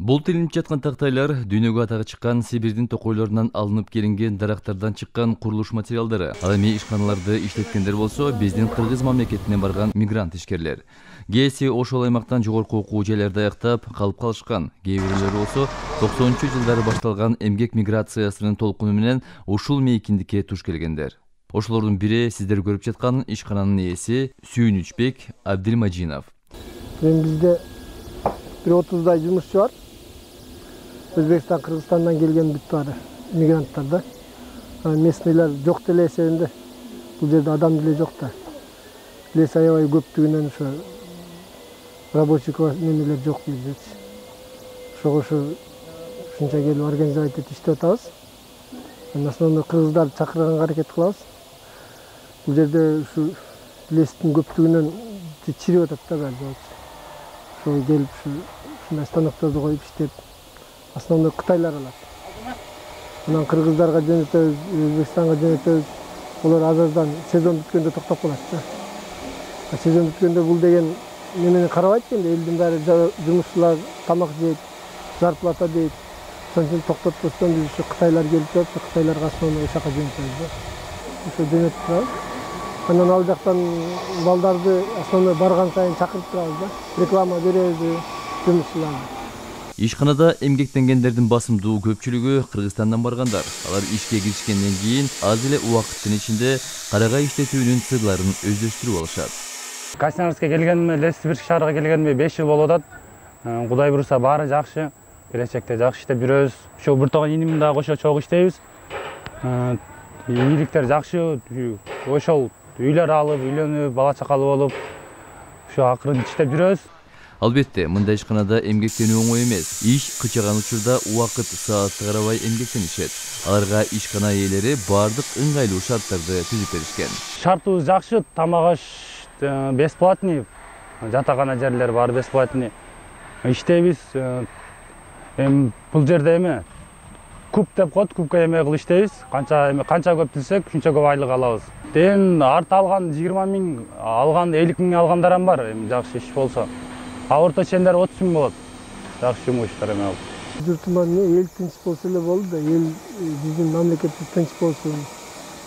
Бул тилинип жаткан тактайлар дүйнөгө атагы чыккан Сибирдин токойлорунан алынып келинген дарактардан чыккан курулуш материалдары. Ал эми ишканаларды иштеткендер болсо, биздин Кыргыз мамлекетинен барган мигрант ишкерлер. Кээси ошол аймактан жогорку окуу жайларда аяктап калып калышкан. Кээ бирөөлөр болсо 90-жылдары башталган эмгек миграциясынын толкуну менен ушул мейкиндикке туш келгендер. Ошолордун бири сиздер көрүп жаткан ишкананын ээси Сүйүнүчбек Абдилмажинов. Бизде 30-дай жумушчу бар. Өзбекстан, Кыргызстандан келген бүт баары мигранттар да. Местныйлар жок деле эсебинде. Бул жерде адам деле жок да. Лес аябай көптүгүнөн ошо рабочий немелер жок бизде. Ошого ушунча келип организовать этип иштеп атабыз. Основной кыргыздарды чакырганга аракет кылабыз. Бул жерде ушу лестин көптүгүнөн чирип атат да баары. Ошо келип ушундай станокторду коюп иштеп основной кытайлар алат. Анан кыргыздарга жөнөтөбүз, Өзбекстанга жөнөтөбүз. Олар азырдан сезон бүткөндө токтоп калат да. Сезон бүткөндө бул деген немени карабайт энди, элдин баары жумушчулар тамак жейт, зарплата дейт. Ошон үчүн токтотпостон биз ушу кытайлар келип турат, кытайларга основной ошол жака жөнөтөбүз да. Ошо жөнөтүп турабыз. Анан ал жактан балдарды основной барган сайын чакырып турабыз да. Реклама беребиз жумушчуларга. Ишканада эмгектенгендердин басымдуу көпчүлүгү Кыргызстандан баргандар. Алар ишке киришкенден кийин аз эле убакыттын ичинде карагай иштетүүнүн сырларын өздөштүрүп алышат. Красноярскке келгениме, Лесибирск шаарга келгениме 5 жыл болуп атат. Кудай буйруса баары жакшы. Келечекте жакшы иштеп жүрөбүз. Ошо бир тогон иним дагы кошо чогуу иштейбиз. Ийгиликтер жакшы. Ошол үйлөр алып, үйлөнүп, бала чакалуу болуп, ошо акырын иштеп жүрөбүз. Албетте, мындай ишканада эмгектенүү оңой эмес. Иш кычаган учурда убакыт саатты карабай эмгектенишет. Аларга ишкана ээлери баардык ыңгайлуу шарттарды түзүп беришкен. Шартыбыз жакшы, тамак аш бесплатный, жатакана жерлер баары бесплатный. Иштейбиз. Бул жерде эме куб деп коет, кубка эме кылып иштейбиз. Канча көп билсек, шунча көп айлык алабыз. Арт алган 20 миң, алган 50 миң алгандар бар, жакшы иш болсо. Орто чендер 30 миң болот. Жакшы жумуштар эме алып. Журтуман эл тынч болсо эле болду да, эл биздин мамлекетибиз тынч болсун,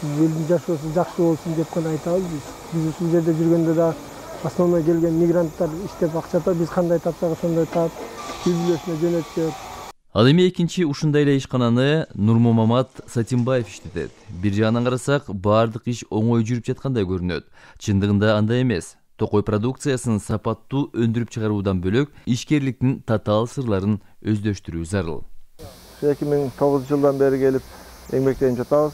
элдин жашоосу жакшы болсун деп гана айтабыз биз. Биз ушул жерде жүргөндө да основной келген мигранттар иштеп акча тап, биз кандай тапсак ошондой тап, үй бүлөсүнө жөнөтүп. Ал эми экинчи ушундай эле ишкананы Нурмамамат Сатимбаев иштетет. Бир жагынан карасак, баардык иш оңой жүрүп жаткандай көрүнөт. Чындыгында андай эмес. Токой продукциясын сапаттуу өндүрүп чыгаруудан бөлөк, ишкерликтин татаал сырларын өздөштүрүү зарыл. 2009 жылдан бери келип эмгектенип жатабыз.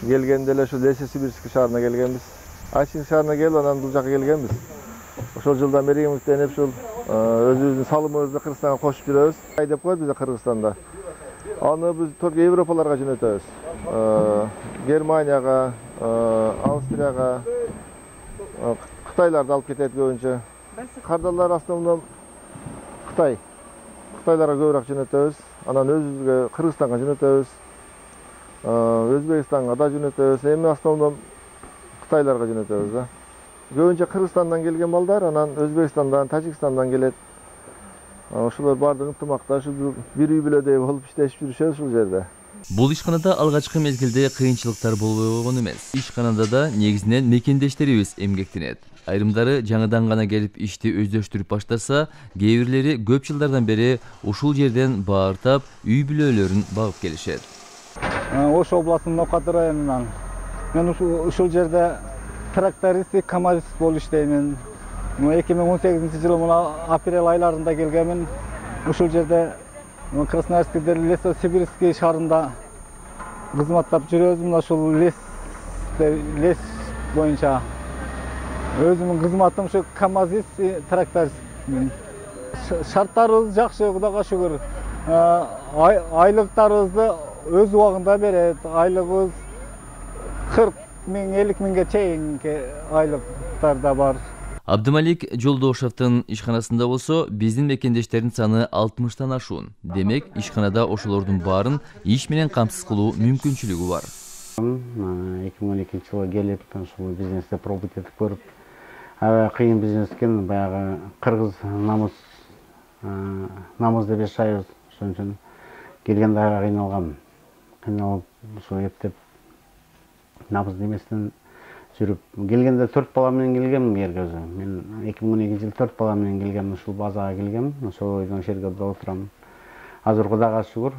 Келгенде эле ошо Лесибирск шаарына келгенбиз. Ачинск шаарына келип, анан бул жака келгенбиз. Ошол жылдан бери эмгектенип, ушул өзүбүздүн салымыбызды Кыргызстанга кошуп жүрөбүз. Деп коет бизде Кыргызстанда. Аны биз только Европаларга жөнөтөбүз. Германияга, Австрияга, Кытайларды алып кетет көбүнчө. Кардалар основном Кытайларга көбүрөөк жөнөтөбүз. Анан өзүбүзгө Кыргызстанга жөнөтөбүз. Өзбекстанга да жөнөтөбүз. Эми основном Кытайларга жөнөтөбүз да. Көбүнчө Кыргызстандан келген балдар, анан Өзбекстандан, Тажикстандан келет. Ошолор баардыгы ынтымакташып, бир үй бүлөдөй болуп иштешип жүрүшөбүз ушул жерде. Бул ишканада алгачкы мезгилде кыйынчылыктар болбой койгон эмес. Ишканада да негизинен мекендештерибиз эмгектенет. Айрымдары жаңыдан гана келип ишти өздөштүрүп баштаса, кээ бирлери көп жылдардан бери ушул жерден баартап, үй бүлөлөрүн багып келишет. Ош областынын Нокаты районунан. Мен ушул жерде тракторист, камазист болуп иштеймин. 2018 жылы мына апрель айларында келгенмин. Ушул жерде Красноярскте Лесосибирский шаарында кызматтап жүрөбүз. Мына ушул лес боюнча өзүмдүн кызматым ушу камазист, тракторист. Шарттарыбыз жакшы, Кудайга шүгүр. Айлыктарыбызды өз убагында берет. Айлыгыбыз 40 миң, 50 миңге чейин айлыктар да бар. Абдымалик Жолдошевдин ишканасында болсо, биздин мекендештердин саны 60тан ашуун. Демек, ишканада ошолордун баарын иш менен камсыз кылуу мүмкүнчүлүгү бар. 2012 жылы келип, ушул бизнесте пробовать этип көрүп, аябай кыйын бизнес экен. Баягы кыргыз намыз деп жашайбыз. Ошон үчүн келгенде аябай кыйналып ушу эптеп намыз немесинен жүрүп келгенде 4 бала менен келгем Эргөзү. Мен 2012-жылы 4 бала менен келгем, ушул базага келгем. Ошол бойдон жерге отурам. Азыр Кудайга шүгүр,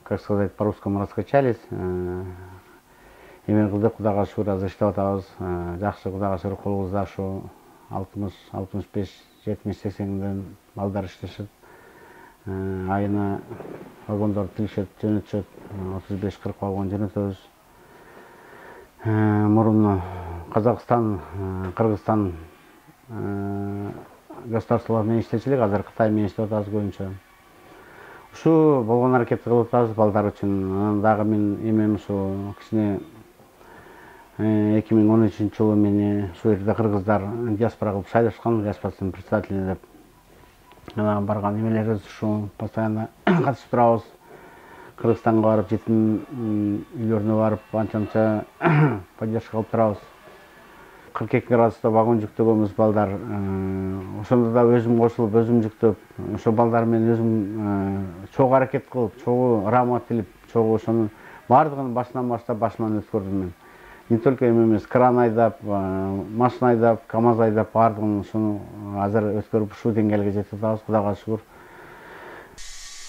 как сказать, по-русскому раскачались. Эме кылдык, Кудайга шүгүр, азыр иштеп атабыз. Жакшы, Кудайга шүгүр, колубузда ушу 60, 65, 70, 80ден балдар иштешет. Айына вагондор тигишет, жөнөтүшөт, 35-40 вагон жөнөтөбүз. Мурун Казакстан, Кыргызстан государстволор менен иштечү элек, азыр Кытай менен иштеп атабыз көбүнчө. Ушу болгон аракет кылып атабыз балдар үчүн. Дагы мен эмем ушу кичине 2013-жылы мени ушул жерде кыргыздар диаспора кылып шайлашкан, диаспорасынын председателине деп. Барган эмелерибиз ушу постоянно катышып турабыз. Кыргызстанга барып, жетим үйлөрүнө барып, анча поддержка кылып турабыз. 42 градуста вагон жүктөгөнбүз балдар. Ошондо да өзүм кошулуп, өзүм жүктөп, ошо балдар менен өзүм чогуу аракет кылып, чогуу рама тилип, чогуу ошонун бардыгын башынан баштап, башынан өткөрдүм мен. Не только эмес, кран айдап, машина айдап, КАМАЗ айдап, бардыгын ошону азыр өткөрүп ушул деңгээлге жетип атабыз, Кудайга шүгүр.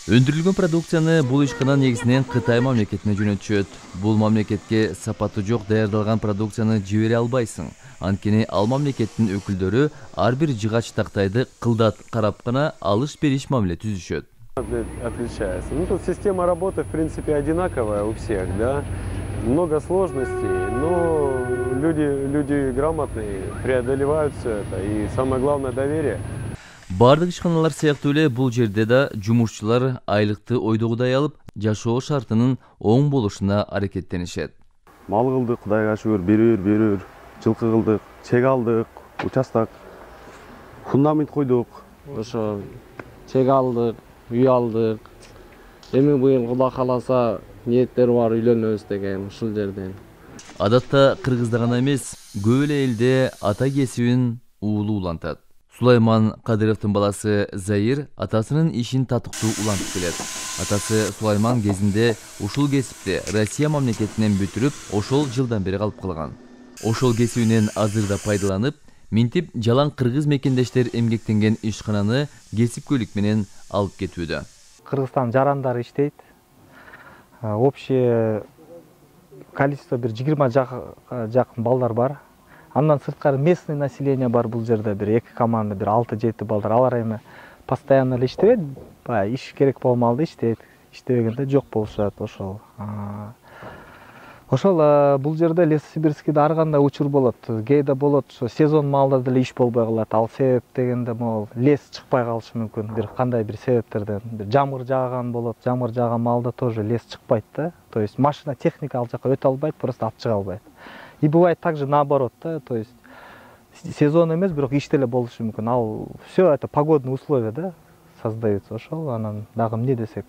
Өндүрүлгөн продукцияны бул ишкана негизинен Кытай мамлекетине жөнөтүшөт. Бул мамлекетке сапаты жок даярдалган продукцияны жибере албайсың. Анткени ал мамлекеттин өкүлдөрү ар бир жыгач тактайды кылдат карап гана алыш-бериш мамиле түзүшөт. Отличается. Ну, тут система работы, в принципе, одинаковая у всех, да. Много сложностей, но люди грамотные, преодолевают все это. И самое главное — доверие. Бардык ишканалар сыяктуу эле бул жерде да жумушчулар айлыкты ойдогудай алып, жашоо шартынын оң болушуна аракеттенишет. Мал кылдык, Кудайга шүгүр, берүүр, жылкы кылдык, чек алдык, участок, фундамент койдук. Ошо чек алдык, үй алдык. Эми быйыл Кудай кааласа ниеттер бар, үйлөнөбүз деген ушул жерден. Адатта кыргызда гана эмес, көп эле элде ата кесибин уулу улантат. Сулайман Кадыровдун баласы Заир атасынын ишин татыктуу улантып келет. Атасы Сулайман кезинде ушул кесипти Россия мамлекетинен бүтүрүп, ошол жылдан бери калып калган. Ошол кесибинен азырда пайдаланып, минтип жалаң кыргыз мекендештер эмгектенген ишкананы кесипкөйлүк менен алып кетүүдө. Кыргызстан жарандары иштейт. Общее количество бир 20 жакын балдар бар. Андан сырткары местный население бар бул жерде, бир 2 команда, бир 6-7 балдар. Алар эми постоянно эле иштебейт, баягы иш керек болмалды иштейт, иштебегенде жок болушат ошол. Ошол бул жерде Лесосибирскийде ар кандай учур болот. Кээде болот, ошо сезон маалда деле иш болбой калат. Ал себеп дегенде могул лес чыкпай калышы мүмкүн. Бир кандай бир себептерден. Бир жамгыр жааган болот. Жамгыр жааган маалда тоже лес чыкпайт да. То есть машина, техника ал жака өтө албайт, просто алып чыга албайт. И бывает также наоборот, да, то есть сезон эмес, бирок иш деле болушу мүмкүн. Ал все это погодные условия, да, создаются. Ошол анан дагы эмне десек.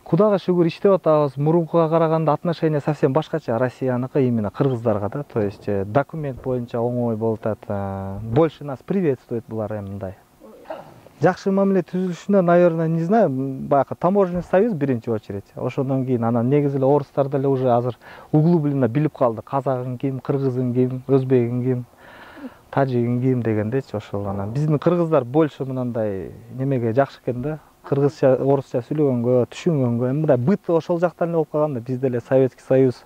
Кудайга шүгүр иштеп атабыз. Мурункуга караганда отношение совсем башкача Россияныкы, именно кыргыздарга, да, то есть документ боюнча оңой болуп атат. Больше нас приветствует булар эми мындай. Жакшы мамиле түзүлүшүнө, наверное, не знаю, баягы таможенный союз биринчи очередь. Ошондон кийин анан негизи эле орустар деле уже азыр углубленно билип калды. Казагың ким, кыргызың ким, өзбегиң ким, тажигиң ким дегендечи. Ошол анан биздин кыргыздар больше мындай немеге жакшы экен да. Кыргызча, орусча сүйлөгөнгө, түшүнгөнгө, мындай быт ошол жактан эле болуп калган да. Бизде эле Советский Союз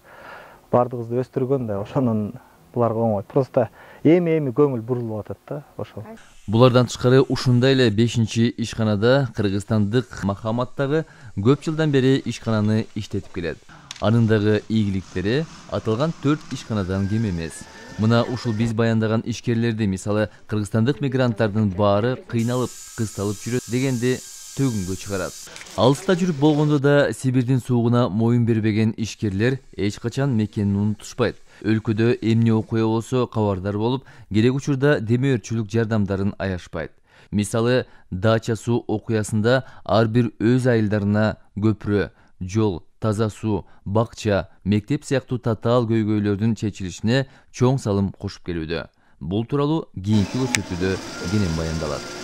бардыгыбызды өстүргөн да. Ошонун буларга оңой. Просто эми көңүл бурулуп атат да, ошол. Булардан тышкары ушундай эле 5-чи ишканада кыргызстандык Махаматтагы көп жылдан бери ишкананы иштетип келет. Анын дагы ийгиликтери аталган 4 ишканадан кем эмес. Мына ушул биз баяндаган ишкерлерди, мисалы кыргызстандык мигранттардын баары кыйналып, кысталып жүрөт дегенди төгүнгө чыгарат. Алыста жүрүп болгондо да Сибирдин суугуна моюн бербеген ишкерлер эч качан мекенин унутушпайт. Өлкөдө эмне окуя болсо кабардар болуп, керек учурда демөөрчүлүк жардамдарын аяшпайт. Мисалы, дача суу окуясында ар бир өз айылдарына көпүрө, жол, таза суу, бакча, мектеп сыяктуу татаал көйгөйлөрдүн чечилишине чоң салым кошуп келүүдө. Бул тууралуу кийинки көрсөтүүдө кенен баяндалат.